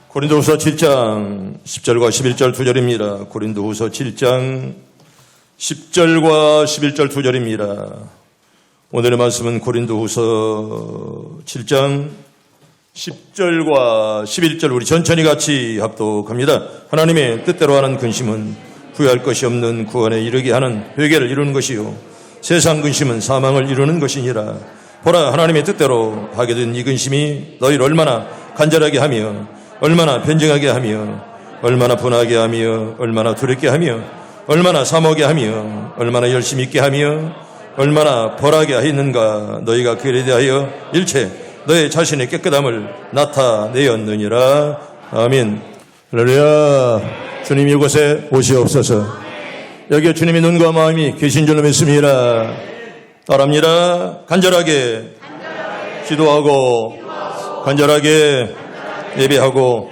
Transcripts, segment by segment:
고린도후서 7장 10절과 11절 2절입니다. 고린도후서 7장 10절과 11절 2절입니다. 오늘의 말씀은 고린도후서 7장 10절과 11절 우리 천천히 같이 합독합니다. 하나님의 뜻대로 하는 근심은 후회할 것이 없는 구원에 이르게 하는 회개를 이루는 것이요 세상 근심은 사망을 이루는 것이니라. 보라, 하나님의 뜻대로 하게 된 이 근심이 너희를 얼마나 간절하게 하며 얼마나 변증하게 하며 얼마나 분하게 하며 얼마나 두렵게 하며 얼마나 사모하게 하며 얼마나 열심히 있게 하며 얼마나 벌하게 하였는가. 너희가 그에 대하여 일체 너의 자신의 깨끗함을 나타내었느니라. 아멘. 할렐루야. 주님 이곳에 오시옵소서. 여기에 주님의 눈과 마음이 계신 줄로 믿습니다. 따라합니다. 간절하게 기도하고 간절하게 예배하고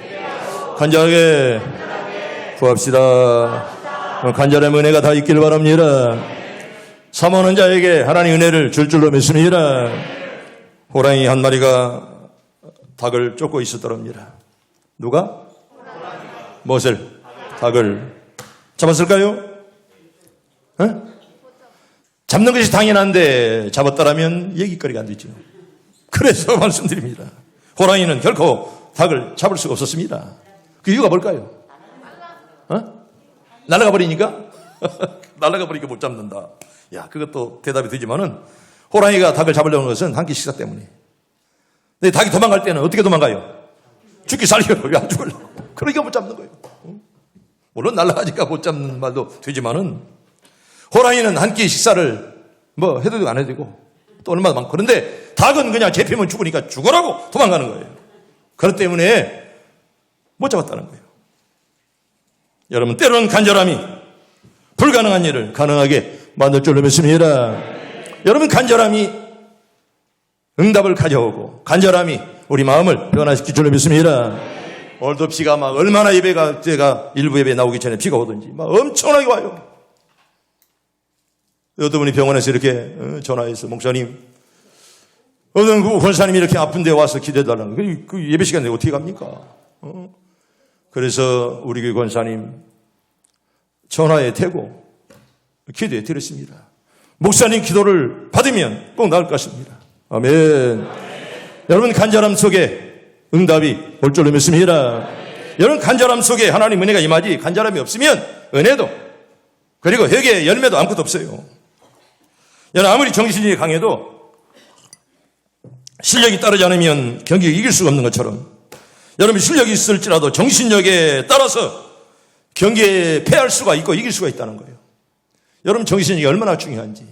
간절하게 구합시다. 간절한 은혜가 다 있길 바랍니다. 사모하는 자에게 하나님의 은혜를 줄 줄로 믿습니다. 호랑이 한 마리가 닭을 쫓고 있었더랍니다. 누가? 무엇을? 닭을 잡았을까요? 잡는 것이 당연한데 잡았다라면 얘기거리가 안 되죠. 그래서 말씀드립니다. 호랑이는 결코 닭을 잡을 수가 없었습니다. 그 이유가 뭘까요? 날아가 버리니까? 날아가 버리니까 못 잡는다. 야, 그것도 대답이 되지만은 호랑이가 닭을 잡으려는 것은 한 끼 식사 때문에. 근데 닭이 도망갈 때는 어떻게 도망가요? 죽기 살려고. 왜 안 죽으려고? 그러니까 못 잡는 거예요. 물론 날아가니까 못 잡는 말도 되지만은 호랑이는 한 끼 식사를 뭐 해도 되고 안 해도 되고 또 얼마나 많고. 그런데 닭은 그냥 잡히면 죽으니까 죽어라고 도망가는 거예요. 그렇기 때문에 못 잡았다는 거예요. 여러분, 때로는 간절함이 불가능한 일을 가능하게 만들 줄로 믿습니다. 여러분, 간절함이 응답을 가져오고 간절함이 우리 마음을 변화시킬 줄로 믿습니다. 오늘도 비가 막 얼마나 예배가 제가 일부 예배 나오기 전에 비가 오든지 막 엄청나게 와요. 어떤 분이 병원에서 이렇게 전화해서 목사님, 어떤 그 권사님이 이렇게 아픈데 와서 기도해달라는 거예요. 그 예배 시간에 어떻게 갑니까? 그래서 우리 교회 권사님 전화에 대고 기도해 드렸습니다. 목사님 기도를 받으면 꼭 나을 것 같습니다. 아멘. 여러분, 간절함 속에 응답이 올 줄로 믿습니다. 여러분, 간절함 속에 하나님 은혜가 임하지 간절함이 없으면 은혜도 그리고 회개의 열매도 아무것도 없어요. 여러분, 아무리 정신이 강해도 실력이 따르지 않으면 경기를 이길 수가 없는 것처럼 여러분, 실력이 있을지라도 정신력에 따라서 경기에 패할 수가 있고 이길 수가 있다는 거예요. 여러분, 정신력이 얼마나 중요한지.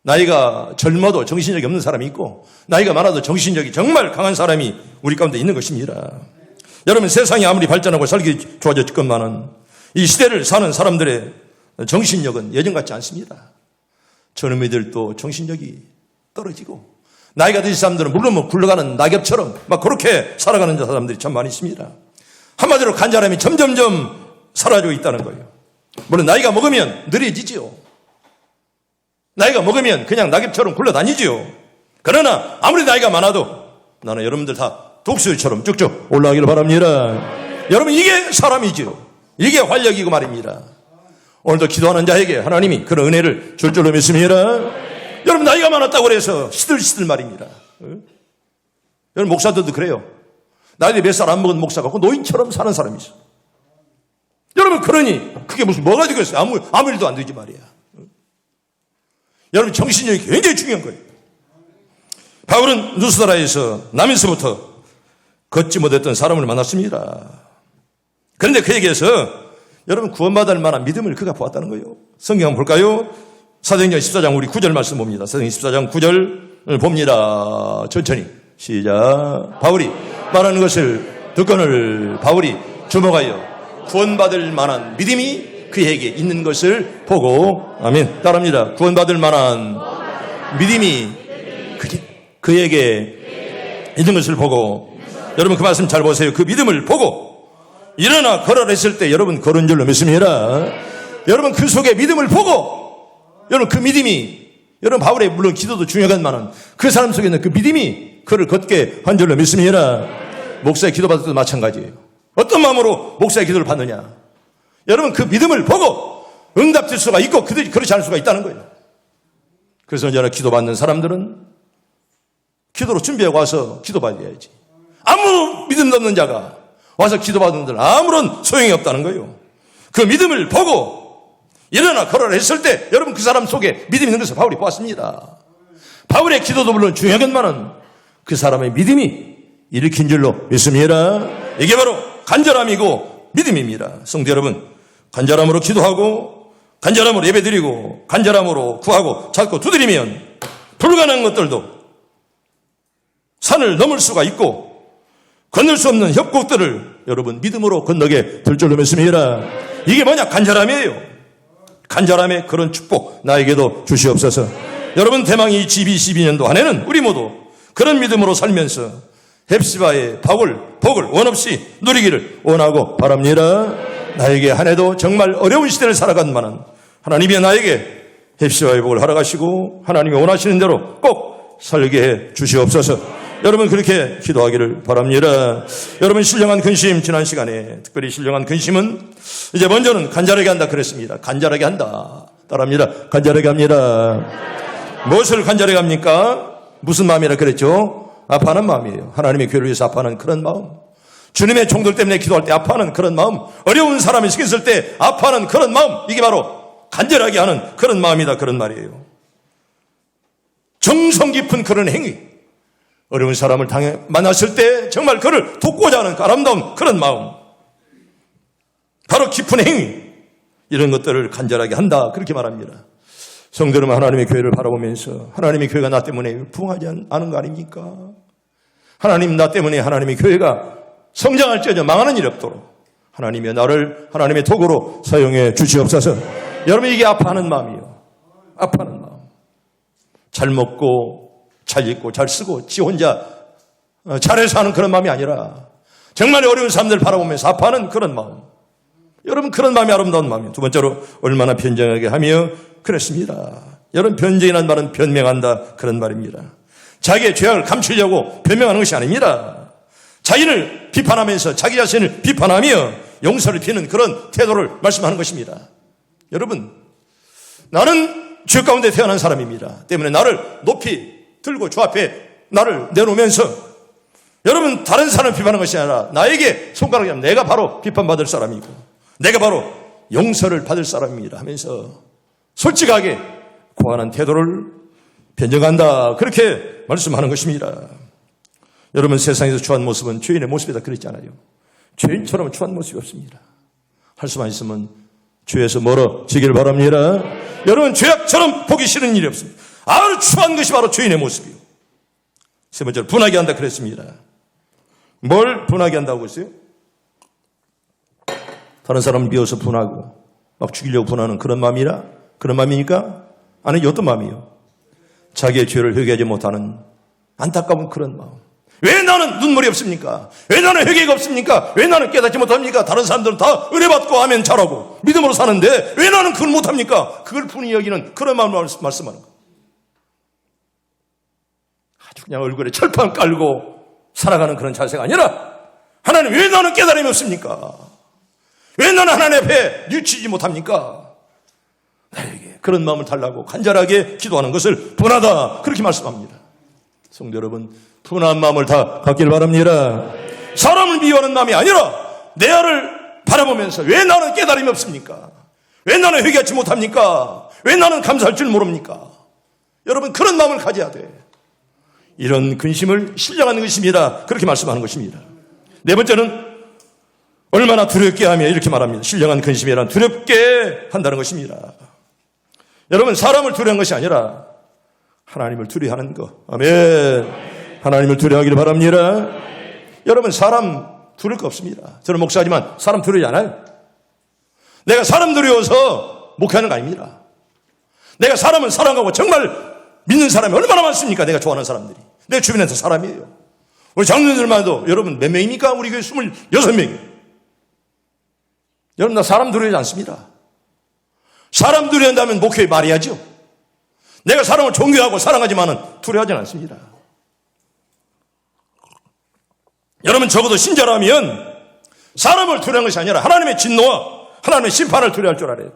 나이가 젊어도 정신력이 없는 사람이 있고 나이가 많아도 정신력이 정말 강한 사람이 우리 가운데 있는 것입니다. 여러분, 세상이 아무리 발전하고 살기 좋아졌건만은 이 시대를 사는 사람들의 정신력은 예전 같지 않습니다. 젊은이들도 정신력이 떨어지고 나이가 드신 사람들은 물론 뭐 굴러가는 낙엽처럼 막 그렇게 살아가는 사람들이 참 많이 있습니다. 한마디로 간절함이 점점점 사라지고 있다는 거예요. 물론 나이가 먹으면 느려지지요. 나이가 먹으면 그냥 낙엽처럼 굴러다니지요. 그러나 아무리 나이가 많아도 나는 여러분들 다 독수리처럼 쭉쭉 올라가기를 바랍니다. 여러분, 이게 사람이지요. 이게 활력이고 말입니다. 오늘도 기도하는 자에게 하나님이 그런 은혜를 줄 줄로 믿습니다. 여러분, 나이가 많았다고 해서 시들시들 말입니다. 여러분, 목사들도 그래요. 나이에 몇 살 안 먹은 목사가 그 노인처럼 사는 사람이 있어. 여러분, 그러니 그게 무슨 뭐가 되겠어요? 아무 일도 안 되지 말이야. 여러분, 정신력이 굉장히 중요한 거예요. 바울은 누스드라에서 남에서부터 걷지 못했던 사람을 만났습니다. 그런데 그에게서 여러분, 구원받을 만한 믿음을 그가 보았다는 거예요. 성경 한번 볼까요? 사도행전 14장 우리 9절 말씀 봅니다. 사도행전 14장 9절을 봅니다. 천천히 시작. 바울이 말하는 것을 듣거늘 바울이 주목하여 구원받을 만한 믿음이 그에게 있는 것을 보고, 아멘. 따라합니다. 구원받을 만한 믿음이 그에게 있는 것을 보고, 여러분, 그 말씀 잘 보세요. 그 믿음을 보고 일어나 걸어라 했을 때 여러분 걸은 줄로 믿습니다. 여러분, 그 속에 믿음을 보고, 여러분, 그 믿음이, 여러분, 바울의 물론 기도도 중요하지만 그 사람 속에 있는 그 믿음이 그를 걷게 한 줄로 믿습니다. 목사의 기도 받을 때도 마찬가지예요. 어떤 마음으로 목사의 기도를 받느냐? 여러분 그 믿음을 보고 응답될 수가 있고 그들이 그렇지 않을 수가 있다는 거예요. 그래서 언제나 기도받는 사람들은 기도로 준비하고 와서 기도받아야지. 아무 믿음도 없는 자가 와서 기도받는 데는 아무런 소용이 없다는 거예요. 그 믿음을 보고 일어나 걸어라 했을 때 여러분 그 사람 속에 믿음이 있는 것을 바울이 보았습니다. 바울의 기도도 물론 중요하겠지만 그 사람의 믿음이 일으킨 줄로 믿습니다. 이게 바로 간절함이고 믿음입니다. 성도 여러분, 간절함으로 기도하고 간절함으로 예배드리고 간절함으로 구하고 찾고 두드리면 불가능한 것들도 산을 넘을 수가 있고 건널 수 없는 협곡들을 여러분 믿음으로 건너게 될 줄로 믿습니다. 이게 뭐냐? 간절함이에요. 간절함의 그런 축복 나에게도 주시옵소서. 여러분 대망 2022년도 한 해는 우리 모두 그런 믿음으로 살면서 헵시바의 복을 원없이 누리기를 원하고 바랍니다. 나에게 한 해도 정말 어려운 시대를 살아간만은 하나님이 나에게 헵시바의 복을 허락하시고 하나님이 원하시는 대로 꼭 살게 해 주시옵소서. 여러분 그렇게 기도하기를 바랍니다. 여러분 신령한 근심 지난 시간에 특별히 신령한 근심은 이제 먼저는 간절하게 한다 그랬습니다. 간절하게 한다. 따라합니다. 간절하게 합니다. 무엇을 간절하게 합니까? 무슨 마음이라 그랬죠? 아파하는 마음이에요. 하나님의 교회를 위해서 아파하는 그런 마음. 주님의 종들 때문에 기도할 때 아파하는 그런 마음. 어려운 사람이 생겼을 때 아파하는 그런 마음. 이게 바로 간절하게 하는 그런 마음이다. 그런 말이에요. 정성 깊은 그런 행위. 어려운 사람을 만났을 때 정말 그를 돕고자 하는 아름다운 그런 마음. 바로 깊은 행위. 이런 것들을 간절하게 한다. 그렇게 말합니다. 성도 여러분, 하나님의 교회를 바라보면서 하나님의 교회가 나 때문에 부흥하지 않은 거 아닙니까? 하나님 나 때문에 하나님의 교회가 성장할지어도 망하는 일이 없도록 하나님의 나를 하나님의 도구로 사용해 주시옵소서. 여러분 이게 아파하는 마음이에요. 아파하는 마음. 잘 먹고 잘 입고 잘 쓰고 지 혼자 잘해서 하는 그런 마음이 아니라 정말 어려운 사람들 바라보면서 아파하는 그런 마음. 여러분 그런 마음이 아름다운 마음이에요. 두 번째로 얼마나 변정하게 하며 그랬습니다. 여러분 변정이라는 말은 변명한다 그런 말입니다. 자기의 죄악을 감추려고 변명하는 것이 아닙니다. 자기를 비판하면서 자기 자신을 비판하며 용서를 비는 그런 태도를 말씀하는 것입니다. 여러분 나는 죄 가운데 태어난 사람입니다. 때문에 나를 높이 들고 주 앞에 나를 내놓으면서 여러분 다른 사람을 비판하는 것이 아니라 나에게 손가락이 하면 내가 바로 비판받을 사람이고 내가 바로 용서를 받을 사람입니다 하면서 솔직하게 고안한 태도를 변정한다. 그렇게 말씀하는 것입니다. 여러분 세상에서 추한 모습은 죄인의 모습이다 그랬잖아요. 죄인처럼 추한 모습이 없습니다. 할 수만 있으면 죄에서 멀어지길 바랍니다. 여러분 죄악처럼 보기 싫은 일이 없습니다. 아주 추한 것이 바로 죄인의 모습이요. 세 번째로 분하게 한다 그랬습니다. 뭘 분하게 한다고 했어요? 다른 사람을 미워서 분하고 막 죽이려고 분하는 그런 마음이라? 그런 마음이니까? 아니 어떤 마음이요? 자기의 죄를 회개하지 못하는 안타까운 그런 마음. 왜 나는 눈물이 없습니까? 왜 나는 회개가 없습니까? 왜 나는 깨닫지 못합니까? 다른 사람들은 다 은혜받고 하면 잘하고 믿음으로 사는데 왜 나는 그걸 못합니까? 그걸 분이 여기는 그런 마음으로 말씀하는 거. 아주 그냥 얼굴에 철판 깔고 살아가는 그런 자세가 아니라 하나님 왜 나는 깨달음이 없습니까? 왜 나는 하나님 앞에 뉘치지 못합니까? 나에게 그런 마음을 달라고 간절하게 기도하는 것을 분하다 그렇게 말씀합니다. 성도 여러분 분한 마음을 다 갖길 바랍니다. 사람을 미워하는 마음이 아니라 내 아를 바라보면서 왜 나는 깨달음이 없습니까? 왜 나는 회개하지 못합니까? 왜 나는 감사할 줄 모릅니까? 여러분 그런 마음을 가져야 돼. 이런 근심을 신령한 근심이다 그렇게 말씀하는 것입니다. 네 번째는 얼마나 두렵게 하며 이렇게 말합니다. 신령한 근심이란 두렵게 한다는 것입니다. 여러분 사람을 두려워하는 것이 아니라 하나님을 두려워하는 것. 아멘. 하나님을 두려워하기를 바랍니다. 여러분 사람 두려울 거 없습니다. 저는 목사지만 사람 두려워하지 않아요. 내가 사람 두려워서 목회하는 거 아닙니다. 내가 사람을 사랑하고 정말 믿는 사람이 얼마나 많습니까? 내가 좋아하는 사람들이. 내 주변에서 사람이에요. 우리 장로님들만 해도 여러분 몇 명입니까? 우리 교회 26명이에요. 여러분 나 사람 두려워하지 않습니다. 사람 두려워한다면 목회에 말해야죠. 내가 사람을 존경하고 사랑하지만은 두려워하지 않습니다. 여러분 적어도 신자라면 사람을 두려워하는 것이 아니라 하나님의 진노와 하나님의 심판을 두려워할 줄 알아야 돼.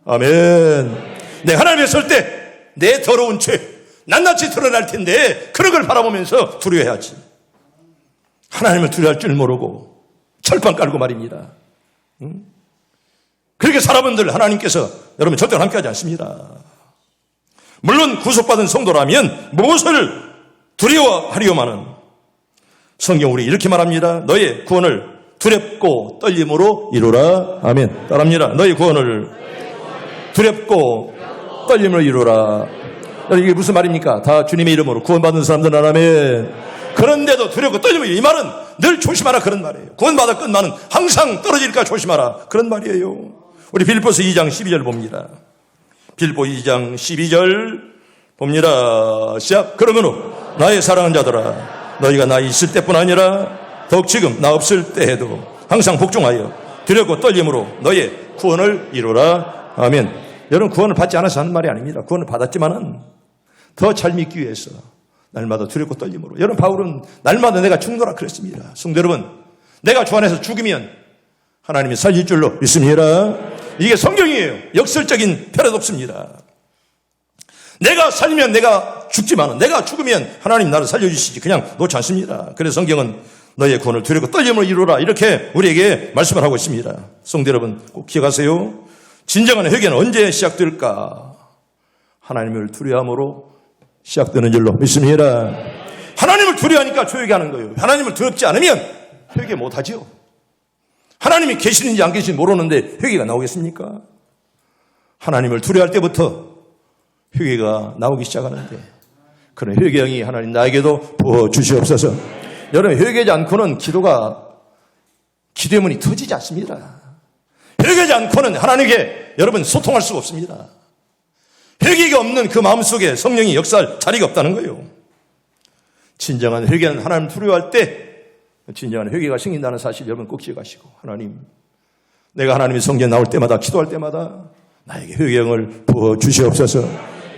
아멘. 내 하나님에 설 때 내 더러운 죄 낱낱이 드러날 텐데 그런 걸 바라보면서 두려워해야지. 하나님을 두려워할 줄 모르고 철판 깔고 말입니다. 그렇게 살아본들 하나님께서 여러분 절대 함께하지 않습니다. 물론 구속받은 성도라면 무엇을 두려워하리오마는 성경 우리 이렇게 말합니다. 너의 구원을 두렵고 떨림으로 이루라. 아멘. 따라합니다. 너의 구원을 두렵고 떨림으로 이루라. 이게 무슨 말입니까? 다 주님의 이름으로 구원받은 사람들 아멘. 그런데도 두렵고 떨림으로 이 말은 늘 조심하라 그런 말이에요. 구원받아 끝나는 항상 떨어질까 조심하라 그런 말이에요. 우리 빌립보서 2장 12절 봅니다. 빌립보 2장 12절 봅니다. 시작. 그러므로 나의 사랑하는 자들아 너희가 나 있을 때뿐 아니라 더욱 지금 나 없을 때에도 항상 복종하여 두렵고 떨림으로 너의 구원을 이루라. 아멘. 여러분 구원을 받지 않아서 하는 말이 아닙니다. 구원을 받았지만은 더 잘 믿기 위해서 날마다 두렵고 떨림으로. 여러분 바울은 날마다 내가 죽노라 그랬습니다. 성도 여러분 내가 주 안에서 죽으면 하나님이 살릴 줄로 믿습니다. 이게 성경이에요. 역설적인 패러독스입니다. 내가 살면 내가 죽지만 내가 죽으면 하나님 나를 살려주시지 그냥 놓지 않습니다. 그래서 성경은 너의 구원을 두렵고 떨림으로 이루라 이렇게 우리에게 말씀을 하고 있습니다. 성도 여러분 꼭 기억하세요. 진정한 회개는 언제 시작될까? 하나님을 두려움으로 시작되는 줄로 믿습니다. 하나님을 두려워하니까 회개하는 거예요. 하나님을 두렵지 않으면 회개 못하죠. 하나님이 계시는지 안 계시는지 모르는데 회개가 나오겠습니까? 하나님을 두려워할 때부터 회개가 나오기 시작하는데 그런 회개형이 하나님 나에게도 부어주시옵소서. 여러분 회개하지 않고는 기도의 문이 터지지 않습니다. 회개하지 않고는 하나님께 여러분 소통할 수가 없습니다. 회개가 없는 그 마음속에 성령이 역사할 자리가 없다는 거예요. 진정한 회개는 하나님 두려워할 때 진정한 회개가 생긴다는 사실 여러분 꼭 기억하시고 하나님 내가 하나님의 성전에 나올 때마다 기도할 때마다 나에게 회개형을 부어주시옵소서.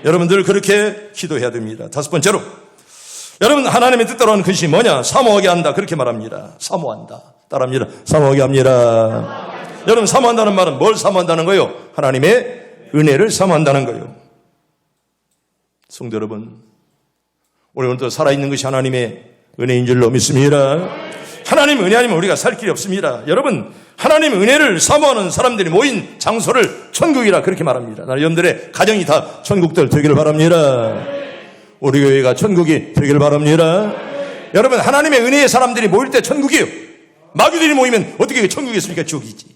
여러분들 그렇게 기도해야 됩니다. 다섯 번째로 여러분 하나님의 뜻대로 하는 것이 뭐냐? 사모하게 한다 그렇게 말합니다. 사모한다. 따라합니다. 사모하게 합니다. 여러분 사모한다는 말은 뭘 사모한다는 거예요? 하나님의 은혜를 사모한다는 거예요. 성도 여러분 오늘도 살아있는 것이 하나님의 은혜인 줄로 믿습니다. 하나님 은혜 아니면 우리가 살 길이 없습니다. 여러분 하나님 은혜를 사모하는 사람들이 모인 장소를 천국이라 그렇게 말합니다. 여러분들의 가정이 다 천국들 되기를 바랍니다. 우리 교회가 천국이 되기를 바랍니다. 여러분 하나님의 은혜의 사람들이 모일 때 천국이에요. 마귀들이 모이면 어떻게 천국이겠습니까? 지옥이지.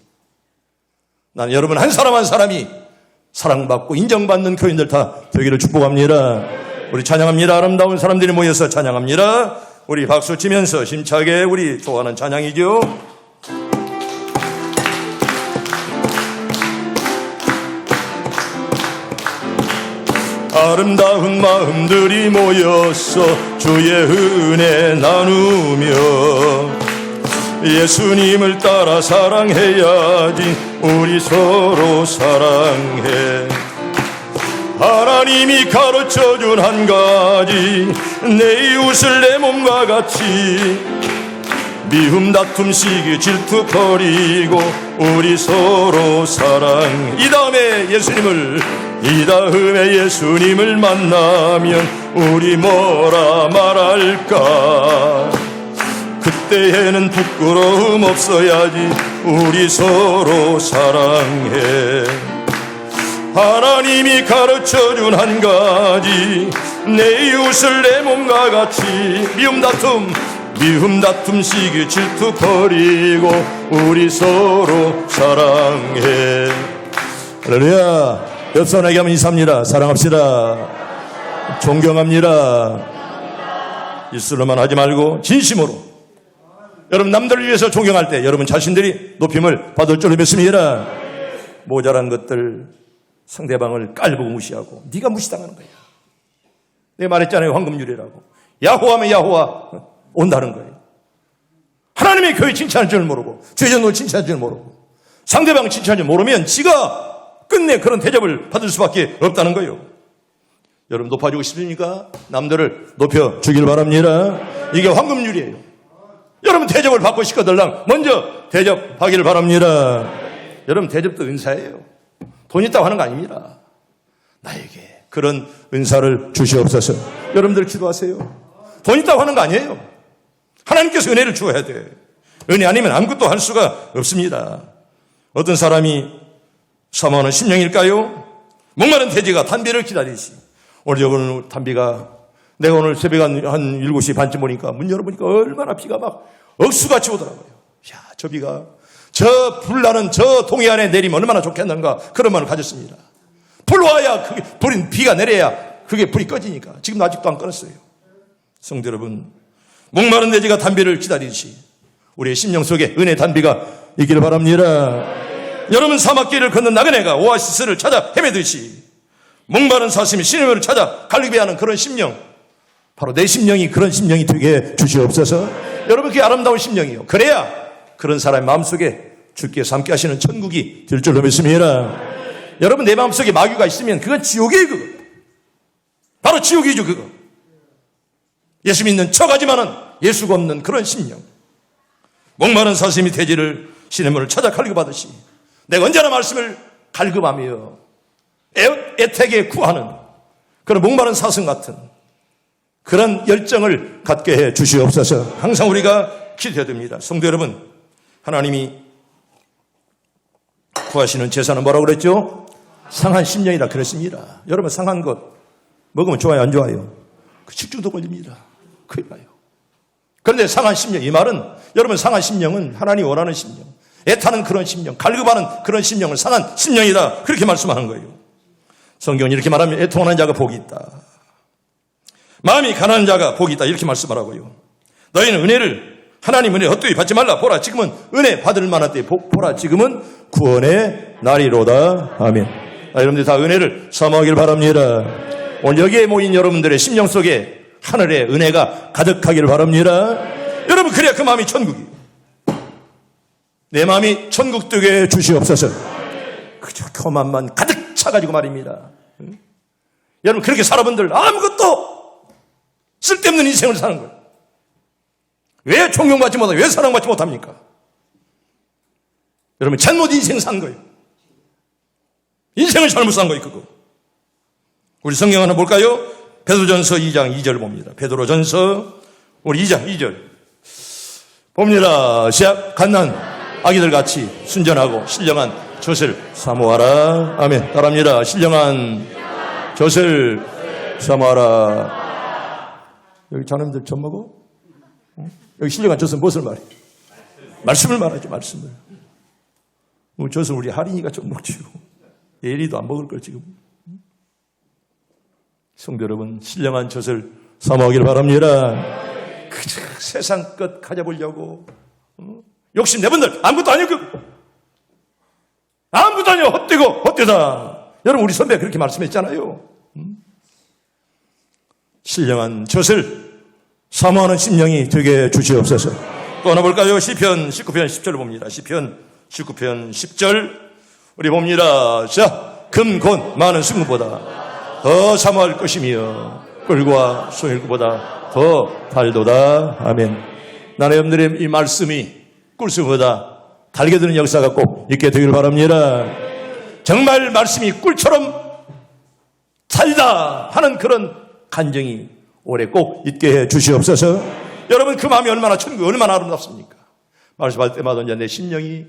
나는 여러분 한 사람 한 사람이 사랑받고 인정받는 교인들 다 되기를 축복합니다. 우리 찬양합니다. 아름다운 사람들이 모여서 찬양합니다. 우리 박수 치면서 심차게 우리 좋아하는 찬양이죠. 아름다운 마음들이 모여서 주의 은혜 나누며 예수님을 따라 사랑해야지. 우리 서로 사랑해. 하나님이 가르쳐준 한 가지, 내 이웃을 내 몸과 같이. 미움 다툼 시기 질투 버리고 우리 서로 사랑해. 이 다음에 예수님을 만나면 우리 뭐라 말할까. 그때에는 부끄러움 없어야지. 우리 서로 사랑해. 하나님이 가르쳐준 한 가지, 내 이웃을 내 몸과 같이. 미움 다툼 시기 질투 버리고 우리 서로 사랑해. 할렐루야. 옆 사람에게 하면 인사합니다. 사랑합시다. 존경합니다. 입술로만 하지 말고 진심으로. 여러분 남들을 위해서 존경할 때 여러분 자신들이 높임을 받을 줄 믿습니다. 모자란 것들 상대방을 깔보고 무시하고 네가 무시당하는 거야. 내가 말했잖아요. 황금률이라고. 야호하면 야호와 온다는 거예요. 하나님의 교회 칭찬할 줄 모르고 죄전을 칭찬할 줄 모르고 상대방 칭찬할 줄 모르면 지가 끝내 그런 대접을 받을 수밖에 없다는 거예요. 여러분 높아지고 싶습니까? 남들을 높여주길 바랍니다. 이게 황금률이에요. 여러분 대접을 받고 싶거들랑 먼저 대접하기를 바랍니다. 여러분, 대접도 은사예요. 돈 있다고 하는 거 아닙니다. 나에게 그런 은사를 주시옵소서. 여러분들 기도하세요. 돈 있다고 하는 거 아니에요. 하나님께서 은혜를 주어야 돼. 은혜 아니면 아무것도 할 수가 없습니다. 어떤 사람이 사모하는 심령일까요? 목마른 돼지가 단비를 기다리시. 오늘 단비가 내가 오늘 새벽 한 7시 반쯤 보니까 문 열어보니까 얼마나 비가 막 억수같이 오더라고요. 야, 저 비가 저 불나는 저 동해 안에 내리면 얼마나 좋겠는가 그런 마음을 가졌습니다. 불 와야 그게 비가 내려야 그게 불이 꺼지니까 지금 아직도 안 꺼냈어요. 성도 여러분, 목마른 돼지가 단비를 기다리시 우리의 심령 속에 은혜 단비가 있기를 바랍니다. 여러분, 사막길을 걷는 나그네가 오아시스를 찾아 헤매듯이 목마른 사슴이 시내물을 찾아 갈급해하는 그런 심령, 바로 내 심령이 그런 심령이 되게 주시옵소서. 여러분, 그게 아름다운 심령이요. 그래야 그런 사람의 마음속에 주께서 함께 하시는 천국이 될 줄로 믿습니다. 여러분, 내 마음속에 마귀가 있으면 그건 지옥이에요. 그거 바로 지옥이죠. 그거 예수 믿는 척하지만은 예수가 없는 그런 심령. 목마른 사슴이 돼지를 시냇물을 찾아 갈급하듯이 내가 언제나 말씀을 갈급하며 애타게 구하는 그런 목마른 사슴 같은 그런 열정을 갖게 해 주시옵소서. 항상 우리가 기도해야 됩니다. 성도 여러분, 하나님이 구하시는 제사는 뭐라고 그랬죠? 상한 심령이라 그랬습니다. 여러분, 상한 것 먹으면 좋아요, 안 좋아요? 그 식중독 걸립니다. 큰일 나요. 그런데 상한 심령, 이 말은 여러분, 상한 심령은 하나님이 원하는 심령, 애타는 그런 심령, 갈급하는 그런 심령을 상한 심령이다, 그렇게 말씀하는 거예요. 성경은 이렇게 말하면 애통하는 자가 복이 있다, 마음이 가난한 자가 복이 있다, 이렇게 말씀하라고요. 너희는 은혜를, 하나님 은혜 헛되이 받지 말라. 보라, 지금은 은혜 받을 만한 때, 보라, 지금은 구원의 날이로다. 아멘. 여러분들 다 은혜를 사모하길 바랍니다. 오늘 여기에 모인 여러분들의 심령 속에 하늘의 은혜가 가득하기를 바랍니다. 여러분, 그래야 그 마음이 천국이에요. 내 마음이 천국 되게 주시옵소서. 그저 교만만 가득 차가지고 말입니다. 여러분, 그렇게 살아본들 아무것도 쓸데없는 인생을 사는 거예요. 왜 존경받지 못하고 왜 사랑받지 못합니까? 여러분, 잘못 인생 산 거예요. 인생을 잘못 산 거예요. 그거. 우리 성경 하나 볼까요? 베드로전서 2장 2절 봅니다. 베드로전서 우리 2장 2절 봅니다. 시작. 갓난 아기들 같이 순전하고 신령한 젖을 사모하라. 아멘. 따라합니다. 신령한 젖을 사모하라. 여기 자녀들 젖 먹어? 여기 신령한 젖은 무엇을 말해? 말씀을 말하죠. 말씀을. 젖은 우리 할인이가 좀 먹지요. 예리도 안 먹을 걸 지금. 성도 여러분, 신령한 젖을 사모하길 바랍니다. 그저 세상 것 가져보려고 욕심 내분들 아무것도 아니고 아무것도 아니고 헛되고 헛되다. 여러분, 우리 선배가 그렇게 말씀했잖아요. 신령한 젖을 사모하는 심령이 되게 주시옵소서. 또 하나 볼까요? 시편 19편 10절을 봅니다. 시편 19편 10절 우리 봅니다. 자, 금, 곤, 많은 순금보다 더 사모할 것이며 꿀과 송일보다 더 달도다. 아멘. 나는 여러분들의 이 말씀이 꿀수보다 달게 되는 역사가 꼭 있게 되길 바랍니다. 정말 말씀이 꿀처럼 달다 하는 그런 간정이 올해 꼭 있게 해 주시옵소서. 여러분, 그 마음이 얼마나 천국이 얼마나 아름답습니까? 말씀할 때마다 내 심령이,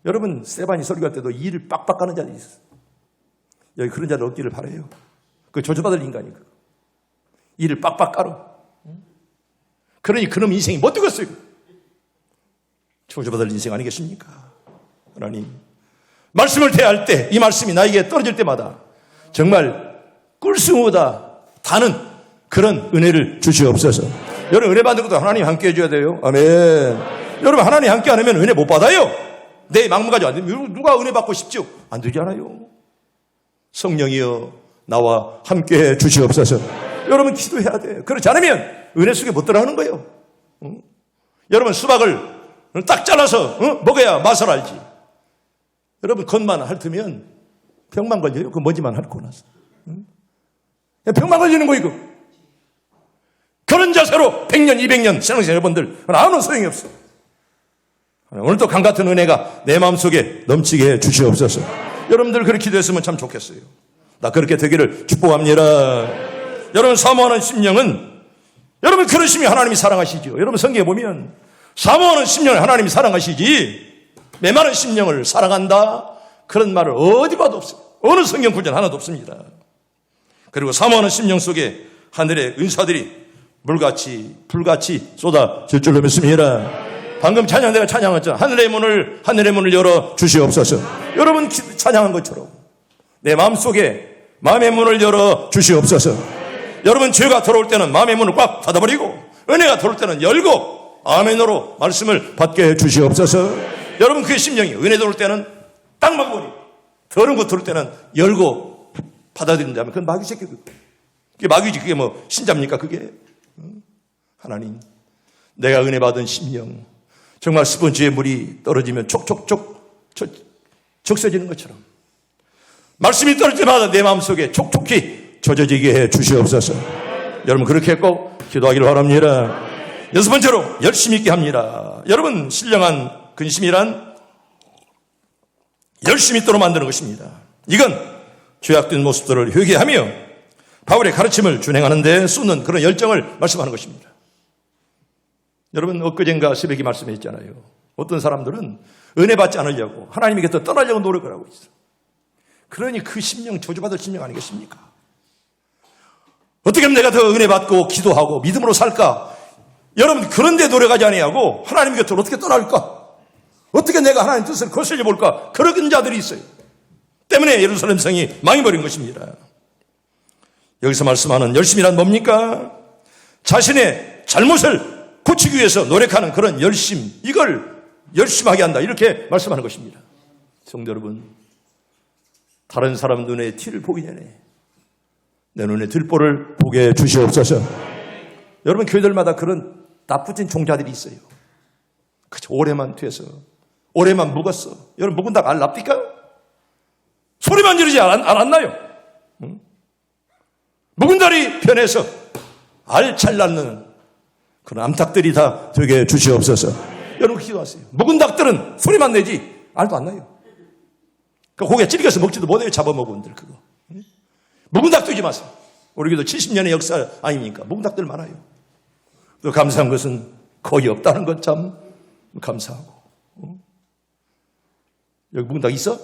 여러분, 세바니 설교할 때도 이를 빡빡 가는 자들이 있어요. 여기 그런 자들 없기를 바라요. 그 조조받을 인간이고 이를 빡빡 깔어. 그러니 그놈 인생이 못 되겠어요. 조조받을 인생 아니겠습니까? 하나님, 말씀을 대할 때 이 말씀이 나에게 떨어질 때마다 정말 꿀승보다 다는 그런 은혜를 주시옵소서. 여러분, 은혜 받는 것도 하나님 함께 해줘야 돼요. 아멘. 여러분, 하나님 함께 안 하면 은혜 못 받아요. 내 막무가지 안 되면 누가 은혜 받고 싶죠? 안 되잖아요. 성령이여 나와 함께 해 주시옵소서. 여러분, 기도해야 돼요. 그렇지 않으면 은혜 속에 못 들어가는 거예요. 여러분, 수박을 딱 잘라서 먹어야 맛을 알지. 여러분, 겉만 핥으면 병만 걸려요. 그 먼지만 핥고 나서. 병만 걸리는 거 이거. 그런 자세로 100년, 200년 신앙생 여러분들 아무런 소용이 없어. 오늘 또 강같은 은혜가 내 마음속에 넘치게 해 주시옵소서. 여러분들 그렇게 기도했으면 참 좋겠어요. 나 그렇게 되기를 축복합니다. 여러분 사모하는 심령은 여러분 그런 심령 하나님이 사랑하시죠. 여러분 성경에 보면 사모하는 심령을 하나님이 사랑하시지 메마른 심령을 사랑한다 그런 말을 어디 봐도 없어요. 어느 성경 구절 하나도 없습니다. 그리고 사모하는 심령 속에 하늘의 은사들이 물같이 불같이 쏟아질 줄로 믿습니다. 방금 찬양 내가 찬양했죠. 하늘의 문을 열어 주시옵소서. 여러분 찬양한 것처럼 내 마음속에 마음의 문을 열어 주시옵소서. 여러분 죄가 들어올 때는 마음의 문을 꽉 닫아버리고 은혜가 들어올 때는 열고 아멘으로 말씀을 받게 해 주시옵소서. 여러분 그의 심령이 은혜 들어올 때는 딱 막아버리고 더러운 거 들어올 때는 열고 받아들인다면 그건 마귀 새끼. 그게 마귀지. 그게 뭐 신자입니까 그게. 하나님 내가 은혜 받은 심령 정말 스펀지의 물이 떨어지면 촉촉촉 적셔지는 것처럼 말씀이 떨어질 때마다 내 마음속에 촉촉히 젖어지게 해 주시옵소서. 여러분 그렇게 꼭 기도하기를 바랍니다. 여섯 번째로 열심히 있게 합니다. 여러분 신령한 근심이란 열심히 있도록 만드는 것입니다. 이건 죄악된 모습들을 회개하며 바울의 가르침을 준행하는 데 쏟는 그런 열정을 말씀하는 것입니다. 여러분 엊그젠가 새벽에 말씀했잖아요. 어떤 사람들은 은혜 받지 않으려고 하나님의 곁에 떠나려고 노력을 하고 있어요. 그러니 그 심령 저주받을 심령 아니겠습니까? 어떻게 하면 내가 더 은혜 받고 기도하고 믿음으로 살까? 여러분 그런데 노력하지 아니하고 하나님의 곁으로 어떻게 떠날까? 어떻게 내가 하나님 뜻을 거슬려 볼까? 그런 자들이 있어요. 때문에 예루살렘 성이 망해버린 것입니다. 여기서 말씀하는 열심이란 뭡니까? 자신의 잘못을 고치기 위해서 노력하는 그런 열심, 이걸 열심하게 한다 이렇게 말씀하는 것입니다. 성도 여러분, 다른 사람 눈에 티를 보기 전에 내 눈에 들보를 보게 주시옵소서. 여러분 교회들마다 그런 나쁘진 종자들이 있어요. 그저 오래만 돼서 오래만 묵었어. 여러분 묵은 닭 알 납니까? 소리만 지르지 안 나요. 묵은 닭이 변해서 알 잘 낳는 그런 암탉들이 다 되게 주시옵소서. 여러분 기도하세요. 묵은 닭들은 소리만 내지 알도 안 나요. 그 고개 찔겨서 먹지도 못해요. 잡아먹은들 그거. 묵은 닭 두지 마세요. 우리 교도 70년의 역사 아닙니까? 묵은 닭들 많아요. 또 감사한 것은 거의 없다는 것 참 감사하고. 여기 묵은 닭 있어?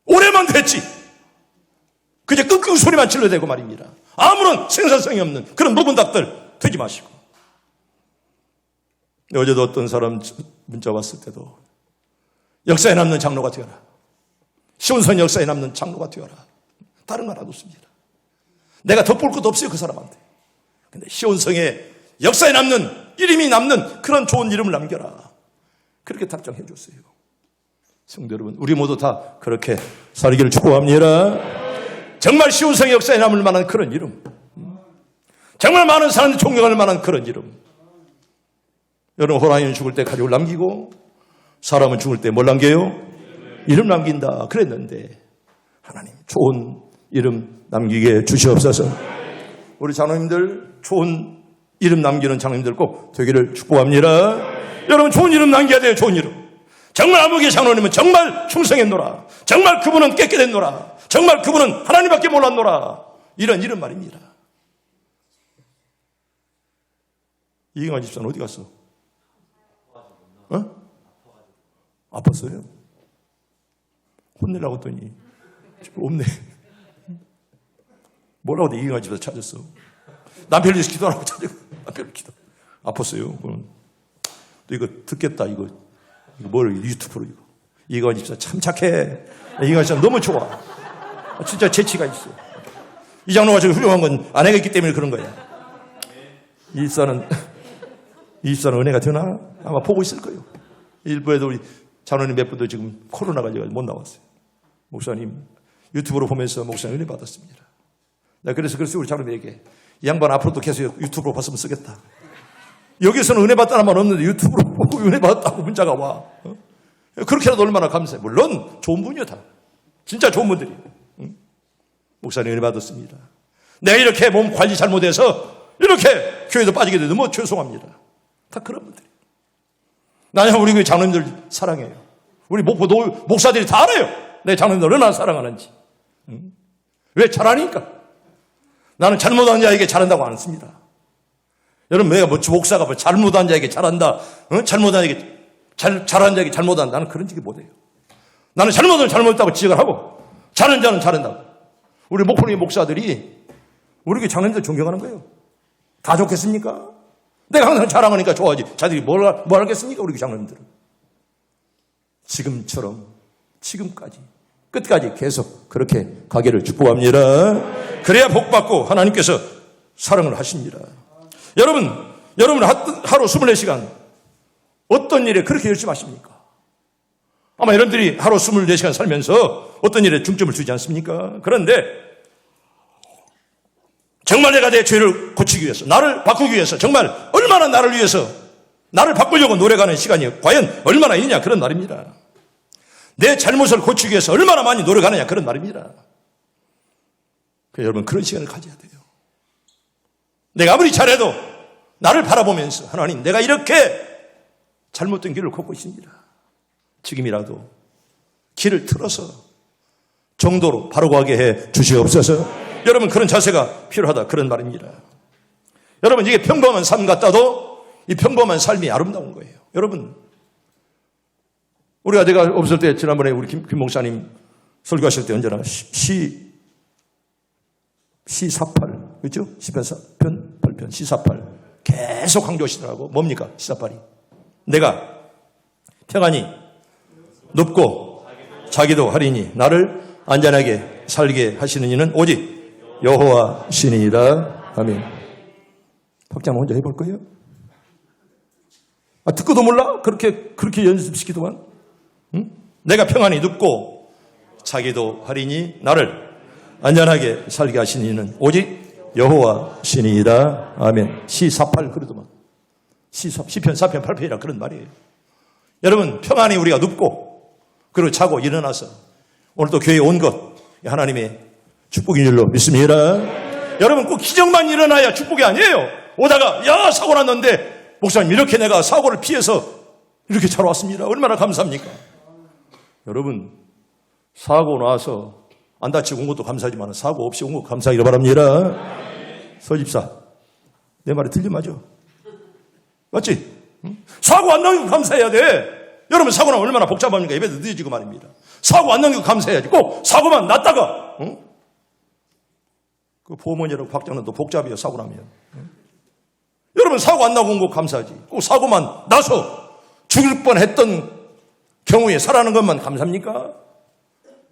오래만 됐지. 그저 끙끙 소리만 질러대고 말입니다. 아무런 생산성이 없는 그런 묵은 닭들 되지 마시고. 어제도 어떤 사람 문자 왔을 때도 역사에 남는 장로가 되어라. 시온성 역사에 남는 장로가 되어라. 다른 건 없습니다. 내가 덧볼 것도 없어요 그 사람한테. 근데 시온성의 역사에 남는 이름이 남는 그런 좋은 이름을 남겨라. 그렇게 답장해 줬어요. 성도 여러분, 우리 모두 다 그렇게 살기를 축복합니다. 정말 시온성의 역사에 남을 만한 그런 이름, 정말 많은 사람들이 존경할 만한 그런 이름. 여러분 호랑이는 죽을 때 가죽을 남기고 사람은 죽을 때 뭘 남겨요? 이름 남긴다 그랬는데 하나님 좋은 이름 남기게 주시옵소서. 우리 장로님들 좋은 이름 남기는 장로님들 꼭 되기를 축복합니다. 여러분 좋은 이름 남겨야 돼요. 좋은 이름. 정말 아무개 장로님은 정말 충성했노라. 정말 그분은 깨끗했노라. 정말 그분은 하나님밖에 몰랐노라. 이런 이름 말입니다. 이경환 집사는 어디 갔어? 아팠어요? 혼내려고 했더니 없네. 뭐라고 내 이경환 집사 찾았어? 남편을 위해서 기도하라고 찾았어. 남편을 기도. 아팠어요. 또 이거 듣겠다. 이거 뭘 유튜브로 이거. 이경환 집사 참 착해. 이경환 집사 너무 좋아. 진짜 재치가 있어. 이 장로가 저기 훌륭한 건 아내가 있기 때문에 그런 거야. 이 집사는 은혜가 되나? 아마 보고 있을 거예요. 일부에도 우리 장로님 몇 분도 지금 코로나가 못 나왔어요. 목사님 유튜브로 보면서 목사님 은혜 받았습니다. 그래서 우리 장로님에게 이 양반 앞으로도 계속 유튜브로 봤으면 쓰겠다. 여기서는 은혜 받다는 말 없는데 유튜브로 보고 은혜 받았다고 문자가 와. 그렇게라도 얼마나 감사해. 물론 좋은 분이요 다. 진짜 좋은 분들이. 목사님 은혜 받았습니다. 내가 이렇게 몸 관리 잘못해서 이렇게 교회도 빠지게 돼도 너무 죄송합니다. 다 그런 분들이에요. 나는 우리 교회 장로님들 사랑해요. 우리 목포 목사들이 다 알아요. 내 장로님들 얼마나 사랑하는지. 왜? 잘하니까. 나는 잘못한 자에게 잘한다고 안 씁니다. 여러분, 내가 목사가 잘못한 자에게 잘한다, 잘못한 자에게 잘하는 자에게 잘못한다, 나는 그런 얘기 못해요. 나는 잘못은 잘못했다고 지적을 하고 잘하는 자는 잘한다고. 우리 목포의 목사들이 우리 교회 장로님들 존경하는 거예요. 다 좋겠습니까? 내가 항상 자랑하니까 좋아하지. 자들이 뭘 알겠습니까? 우리 교회 장로님들은. 지금처럼 지금까지 끝까지 계속 그렇게 가기를 축복합니다. 그래야 복받고 하나님께서 사랑을 하십니다. 여러분 하루 24시간 어떤 일에 그렇게 열심히 하십니까? 아마 여러분들이 하루 24시간 살면서 어떤 일에 중점을 두지 않습니까? 그런데 정말 내가 내 죄를 고치기 위해서, 나를 바꾸기 위해서, 정말 얼마나 나를 위해서, 나를 바꾸려고 노력하는 시간이 과연 얼마나 있냐, 그런 말입니다. 내 잘못을 고치기 위해서 얼마나 많이 노력하느냐, 그런 말입니다. 여러분, 그런 시간을 가져야 돼요. 내가 아무리 잘해도 나를 바라보면서, 하나님, 내가 이렇게 잘못된 길을 걷고 있습니다. 지금이라도 길을 틀어서 정도로 바로 가게 해 주시옵소서. 여러분, 그런 자세가 필요하다, 그런 말입니다. 여러분, 이게 평범한 삶 같다도 이 평범한 삶이 아름다운 거예요. 여러분, 우리가 내가 없을 때 지난번에 우리 김 목사님 설교하실 때 언제나 시48, 그렇죠? 시편 8편, 시48 계속 강조하시더라고. 뭡니까? 시48이. 내가 평안히 눕고 자기도 하리니 나를 안전하게 살게 하시는 이는 오직 여호와 신이니라. 아멘. 박자만 혼자 해볼 거예요? 듣고도 몰라? 그렇게 연습시키더만. 응? 내가 평안히 눕고 자기도 하리니 나를 안전하게 살게 하시는 이는 오직 여호와 신이니라. 아멘. 시48 그러더만. 시편 4편 8편이라 그런 말이에요. 여러분, 평안히 우리가 눕고 그리고 자고 일어나서 오늘도 교회에 온 것 하나님의 축복인 줄로 믿습니다. 여러분, 꼭 기적만 일어나야 축복이 아니에요. 오다가 야, 사고 났는데 목사님, 이렇게 내가 사고를 피해서 이렇게 잘 왔습니다. 얼마나 감사합니까? 여러분, 사고 나서 안 다치고 온 것도 감사하지만 사고 없이 온 것 감사하기를 바랍니다. 서집사, 내 말이 틀린 맞죠? 맞지? 사고 안 나는 거 감사해야 돼. 여러분, 사고 나면 얼마나 복잡합니까? 예배도 늦어지고 말입니다. 사고 안 나는 거 감사해야지. 꼭 사고만 났다가 그 보험원이라고 박장난도 복잡해요, 사고 나면. 여러분, 사고 안 나고 온 거 감사하지. 꼭 사고만 나서 죽을 뻔했던 경우에 살아나는 것만 감사합니까?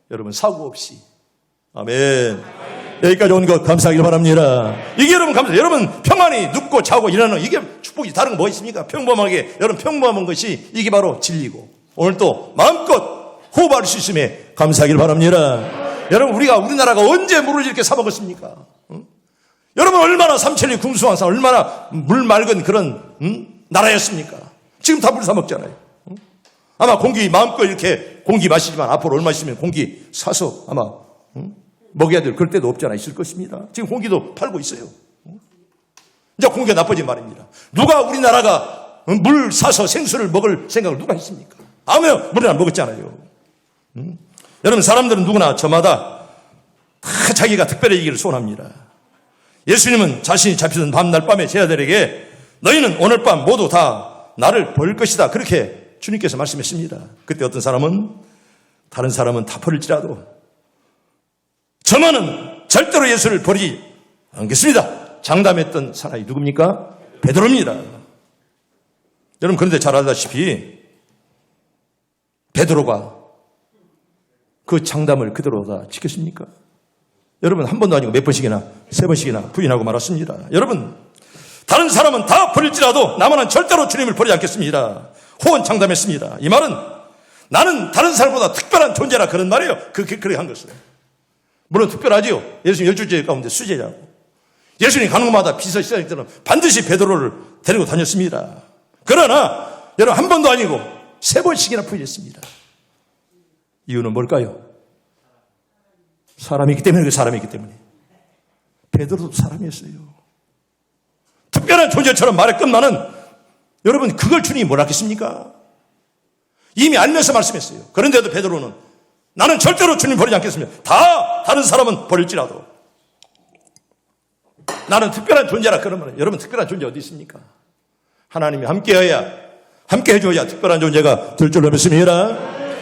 여러분, 사고 없이. 아멘. 여기까지 온 것 감사하기를 바랍니다. 이게 여러분 감사. 여러분 평안히 눕고 자고 일어나는 이게 축복이 다른 거 뭐 있습니까? 평범하게, 여러분 평범한 것이 이게 바로 진리고 오늘 또 마음껏 호흡할 수 있음에 감사하기를 바랍니다. 여러분, 우리나라가 언제 물을 이렇게 사 먹었습니까? 여러분, 얼마나 삼천리 궁수왕산, 얼마나 물 맑은 그런 나라였습니까? 지금 다 물 사 먹잖아요. 아마 공기 마음껏 이렇게 공기 마시지만 앞으로 얼마 있으면 공기 사서 아마 먹여야 될 그럴 때도 없지 않아 있을 것입니다. 지금 공기도 팔고 있어요. 이제 공기가 나빠진 말입니다. 누가 우리나라가 물 사서 생수를 먹을 생각을 누가 했습니까? 아무나 물이나 먹었잖아요. 여러분, 사람들은 누구나 저마다 다 자기가 특별해지기를 소원합니다. 예수님은 자신이 잡히던 밤날 밤에 제자들에게 너희는 오늘 밤 모두 다 나를 볼 것이다, 그렇게 주님께서 말씀했습니다. 그때 어떤 사람은 다른 사람은 다 버릴지라도 저만은 절대로 예수를 버리지 않겠습니다, 장담했던 사람이 누굽니까? 베드로입니다. 여러분, 그런데 잘 알다시피 베드로가 그 장담을 그대로 다 지켰습니까? 여러분, 한 번도 아니고 몇 번씩이나, 세 번씩이나 부인하고 말았습니다. 여러분, 다른 사람은 다 버릴지라도 나만은 절대로 주님을 버리지 않겠습니다. 호언 장담했습니다. 이 말은 나는 다른 사람보다 특별한 존재라, 그런 말이에요. 그렇게 한 것은. 물론 특별하지요. 예수님 12제자 가운데 수제자고. 예수님 가는 곳마다 비서시장일 때는 반드시 베드로를 데리고 다녔습니다. 그러나 여러분, 한 번도 아니고 세 번씩이나 부인했습니다. 이유는 뭘까요? 사람이기 때문에. 사람이기 때문에. 베드로도 사람이었어요. 특별한 존재처럼 말에 끝나는 여러분, 그걸 주님이 뭘 하겠습니까? 이미 알면서 말씀했어요. 그런데도 베드로는 나는 절대로 주님 버리지 않겠습니다. 다 다른 사람은 버릴지라도 나는 특별한 존재라. 그러면 여러분, 특별한 존재 어디 있습니까? 하나님이 함께 해줘야 특별한 존재가 될 줄로 믿습니다.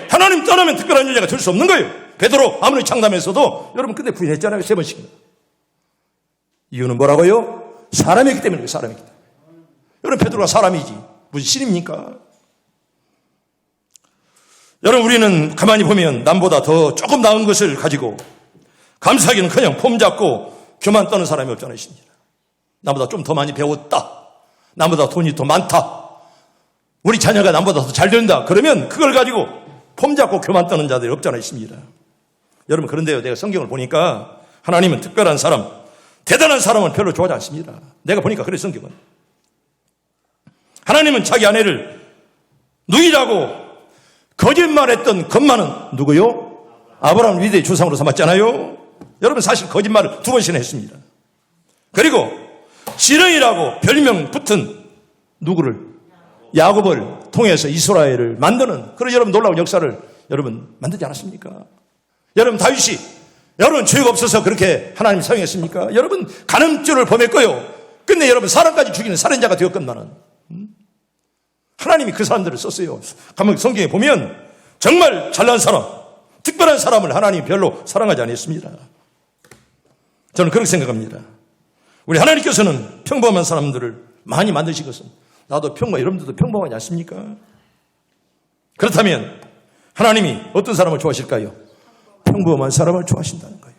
하나님 떠나면 특별한 존재가 될 수 없는 거예요. 베드로 아무리 장담했어도 여러분 근데 부인했잖아요. 3번씩이나. 이유는 뭐라고요? 사람이기 때문이에요. 사람이기 때문에. 여러분, 베드로가 사람이지 무슨 신입니까? 여러분, 우리는 가만히 보면 남보다 더 조금 나은 것을 가지고 감사하기는커녕 폼 잡고 교만 떠는 사람이 없잖아요. 나보다 좀 더 많이 배웠다. 나보다 돈이 더 많다. 우리 자녀가 남보다 더 잘 된다. 그러면 그걸 가지고 폼 잡고 교만 떠는 자들이 없잖아요. 있습니다. 여러분, 그런데요, 내가 성경을 보니까 하나님은 특별한 사람, 대단한 사람은 별로 좋아하지 않습니다. 내가 보니까 그래, 성경은. 하나님은 자기 아내를 누이라고 거짓말했던 것만은 누구요? 아브라함 위대의 조상으로 삼았잖아요. 여러분, 사실 거짓말을 2번씩이나 했습니다. 그리고 지렁이라고 별명 붙은 누구를? 야곱을 통해서 이스라엘을 만드는 그런 여러분 놀라운 역사를 여러분 만들지 않았습니까? 여러분, 다윗이 여러분 죄가 없어서 그렇게 하나님 사용했습니까? 여러분, 간음죄를 범했고요. 근데 여러분, 사람까지 죽이는 살인자가 되었건만은 하나님이 그 사람들을 썼어요. 가만 성경에 보면 정말 잘난 사람, 특별한 사람을 하나님이 별로 사랑하지 않았습니다. 저는 그렇게 생각합니다. 우리 하나님께서는 평범한 사람들을 많이 만드신 것은 나도 여러분들도 평범하지 않습니까? 그렇다면 하나님이 어떤 사람을 좋아하실까요? 평범한 사람을 좋아하신다는 거예요.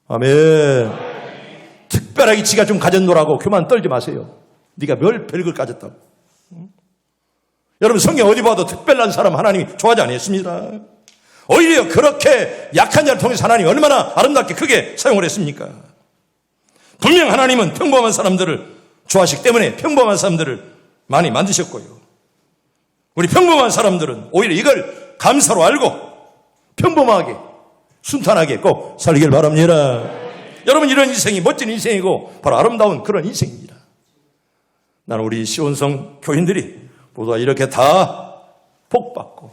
아멘. 특별하게 지가 좀 가졌노라고 교만 떨지 마세요. 네가 별걸 가졌다고. 여러분, 성경 어디 봐도 특별한 사람 하나님이 좋아하지 않았습니다. 오히려 그렇게 약한 자를 통해서 하나님이 얼마나 아름답게 크게 사용을 했습니까? 분명 하나님은 평범한 사람들을 좋아하시기 때문에 평범한 사람들을 많이 만드셨고요. 우리 평범한 사람들은 오히려 이걸 감사로 알고 평범하게 순탄하게 꼭 살길 바랍니다. 여러분, 이런 인생이 멋진 인생이고 바로 아름다운 그런 인생입니다. 나는 우리 시온성 교인들이 모두 이렇게 다 복받고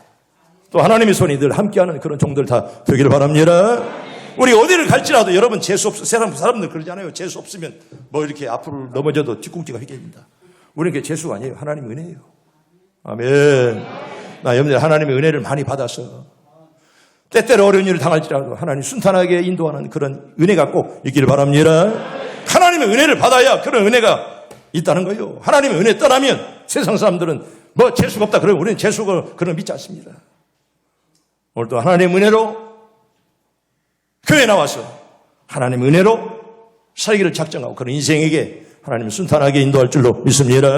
또 하나님의 손이 늘 함께하는 그런 종들 다 되기를 바랍니다. 우리 어디를 갈지라도 여러분 재수 없어. 세상 사람들 그러잖아요. 재수 없으면 뭐 이렇게 앞으로 넘어져도 뒤꿈치가 휘게입니다. 우리는 그게 재수가 아니에요. 하나님의 은혜예요. 아멘. 나 여러분들 하나님의 은혜를 많이 받아서 때때로 어려운 일을 당할지라도 하나님 순탄하게 인도하는 그런 은혜가 꼭 있기를 바랍니다. 하나님의 은혜를 받아야 그런 은혜가 있다는 거예요. 하나님의 은혜 떠나면 세상 사람들은 뭐 재수가 없다 그러면 우리는 재수가 그런 믿지 않습니다. 오늘도 하나님의 은혜로 교회에 나와서 하나님의 은혜로 살기를 작정하고 그런 인생에게 하나님은 순탄하게 인도할 줄로 믿습니다.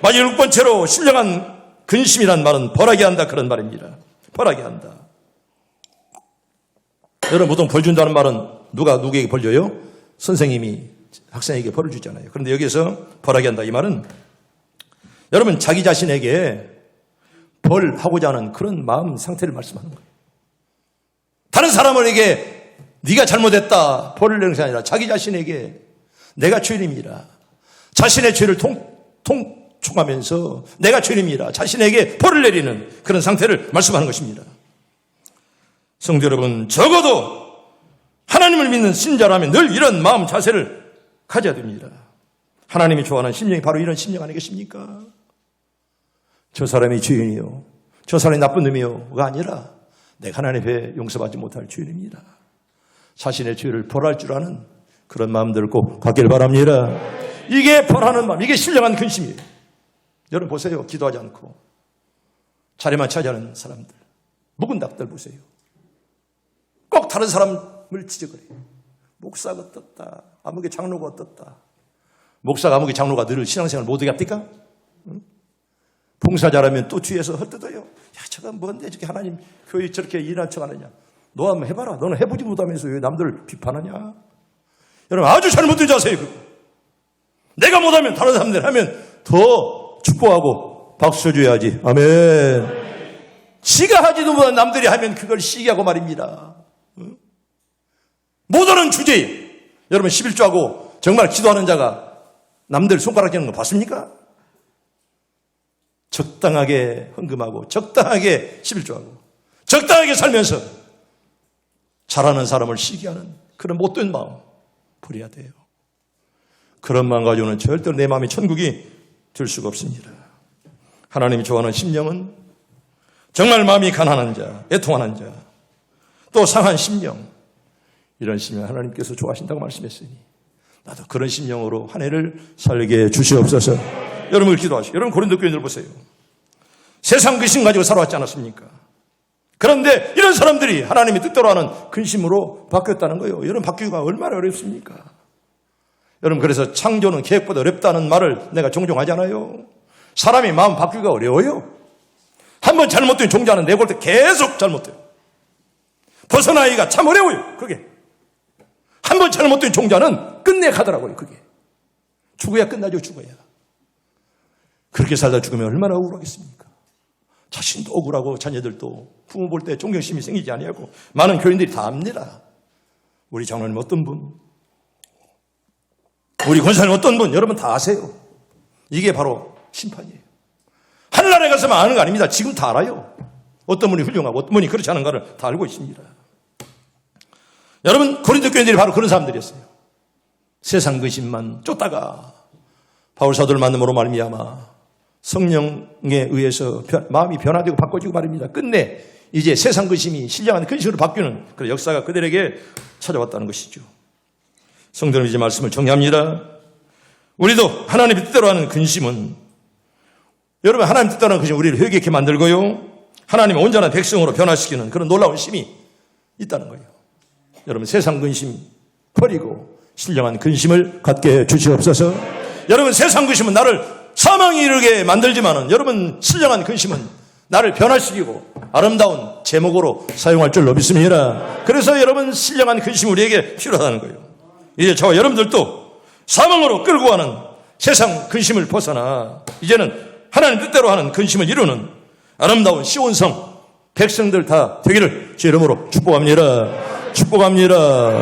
마지막 6번째로 신령한 근심이란 말은 벌하게 한다 그런 말입니다. 벌하게 한다. 여러분, 보통 벌 준다는 말은 누가 누구에게 벌 줘요? 선생님이 학생에게 벌을 주잖아요. 그런데 여기서 벌하게 한다 이 말은 여러분 자기 자신에게 벌하고자 하는 그런 마음 상태를 말씀하는 거예요. 다른 사람에게 네가 잘못했다 벌을 내는 것이 아니라 자기 자신에게 내가 죄인입니다. 자신의 죄를 통촉하면서 내가 죄인입니다. 자신에게 벌을 내리는 그런 상태를 말씀하는 것입니다. 성도 여러분, 적어도 하나님을 믿는 신자라면 늘 이런 마음 자세를 가져야 됩니다. 하나님이 좋아하는 심령이 바로 이런 심령 아니겠습니까? 저 사람이 죄인이요, 저 사람이 나쁜 놈이요가 아니라 내가 하나님 앞에 용서받지 못할 죄인입니다. 자신의 죄를 벌할 줄 아는 그런 마음들을 꼭 갖기를 바랍니다. 이게 벌하는 마음, 이게 신령한 근심이에요. 여러분 보세요. 기도하지 않고 자리만 차지하는 사람들, 묵은 닭들 보세요. 꼭 다른 사람을 지적을 해요. 목사가 어떻다, 아무개 장로가 어떻다. 목사가 아무개 장로가 늘 신앙생활 못하게 합니까? 응? 봉사 잘하면 또 뒤에서 헛뜯어요. 야, 저거 뭔데 저렇게 하나님 교회 저렇게 일한 척 하느냐. 너 한번 해봐라. 너는 해보지 못하면서 왜 남들 비판하냐. 여러분 아주 잘못된 자세예요. 내가 못하면 다른 사람들 하면 더 축복하고 박수 쳐줘야지. 아멘. 지가 하지도 못한 남들이 하면 그걸 시기하고 말입니다. 응? 못하는 주제에 여러분 11조하고 정말 기도하는 자가 남들 손가락 쥐는 거 봤습니까? 적당하게 헌금하고 적당하게 11조하고 적당하게 살면서 잘하는 사람을 시기하는 그런 못된 마음 버려야 돼요. 그런 마음 가지고는 절대로 내 마음이 천국이 될 수가 없습니다. 하나님이 좋아하는 심령은 정말 마음이 가난한 자, 애통하는 자, 또 상한 심령, 이런 심령 하나님께서 좋아하신다고 말씀했으니 나도 그런 심령으로 한 해를 살게 주시옵소서. 여러분을 기도하시고, 여러분 고린도 교인들 보세요. 세상 근심 가지고 살아왔지 않았습니까? 그런데 이런 사람들이 하나님이 뜻대로 하는 근심으로 바뀌었다는 거예요. 여러분 바뀌기가 얼마나 어렵습니까? 여러분 그래서 창조는 계획보다 어렵다는 말을 내가 종종 하잖아요. 사람이 마음 바뀌기가 어려워요. 한번 잘못된 종자는 내볼 때 계속 잘못돼요. 벗어나기가 참 어려워요. 그게 한번 잘못된 종자는 끝내 가더라고요. 그게 죽어야 끝나죠. 죽어야. 그렇게 살다 죽으면 얼마나 억울하겠습니까? 자신도 억울하고 자녀들도 부모 볼 때 존경심이 생기지 아니하고 많은 교인들이 다 압니다. 우리 장로님 어떤 분, 우리 권사님 어떤 분, 여러분 다 아세요. 이게 바로 심판이에요. 하늘나라에 가서만 아는 거 아닙니다. 지금 다 알아요. 어떤 분이 훌륭하고 어떤 분이 그렇지 않은가를 다 알고 있습니다. 여러분 고린도 교인들이 바로 그런 사람들이었어요. 세상 근심만 쫓다가 바울 사도를 만남으로 말미암아 성령에 의해서 마음이 변화되고 바꿔지고 말입니다. 끝내 이제 세상 근심이 신령한 근심으로 바뀌는 그런 역사가 그들에게 찾아왔다는 것이죠. 성도님 이제 말씀을 정리합니다. 우리도 하나님의 뜻대로 하는 근심은, 여러분 하나님 뜻대로 하는 근심은 우리를 회개케 만들고요, 하나님의 온전한 백성으로 변화시키는 그런 놀라운 힘이 있다는 거예요. 여러분 세상 근심 버리고 신령한 근심을 갖게 해 주시옵소서. 여러분 세상 근심은 나를 사망에 이르게 만들지만은 여러분 신령한 근심은 나를 변화시키고 아름다운 제목으로 사용할 줄로 믿습니다. 그래서 여러분 신령한 근심이 우리에게 필요하다는 거예요. 이제 저와 여러분들도 사망으로 끌고 가는 세상 근심을 벗어나 이제는 하나님 뜻대로 하는 근심을 이루는 아름다운 시온성 백성들 다 되기를 주 이름으로 축복합니다. 축복합니다.